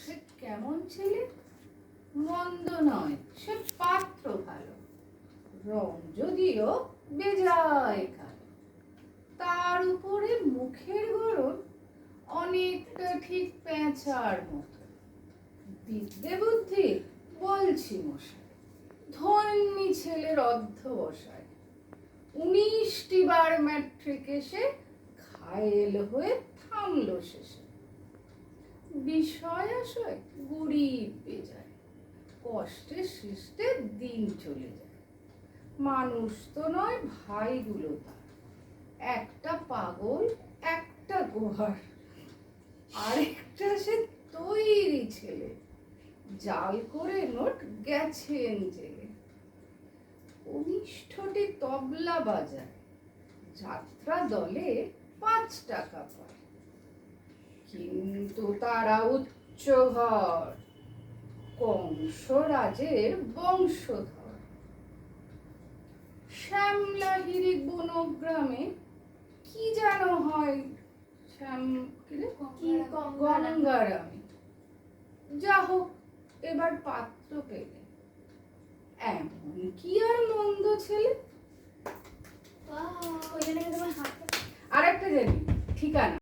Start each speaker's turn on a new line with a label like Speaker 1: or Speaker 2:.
Speaker 1: সে কেমন ছেলে? মন্দ নয়, সে পাত্র ভালো, রং যদিও বেজায় কালো। তার উপরে মুখের গড়ন অনেকটা ঠিক পেঁচার মতো। বিদ্যে বুদ্ধি বলছি মশাই, ধন্যী ছেলের অধ্যবসায়। 19টি বার ম্যাট্রিক এসে ঘায়েল হয়ে থামল শেষে। বিষয় আশয় গরিব বেজায়, কষ্টে সৃষ্টে দিন চলে যায়। মানুষ তো নয় ভাইগুলো তার, একটা পাগল একটা গোহার। আরেকটা সে তৈরি ছেলে, জাল করে নোট গেছেন জেলে। কনিষ্ঠটি তবলা বাজায়, যাত্রা দলে 5 টাকা পায়। কিন্তু তারা উচ্চ ঘর, কংসরাজের বংশধর। শ্যামলাহিরি বনগ্রামে কি যেন হয়, গঙ্গারামে। যা হোক, এবার পাত্র পেলে। এমন কি আর মন্দ ছেলে? আরেকটা জানি ঠিকানা।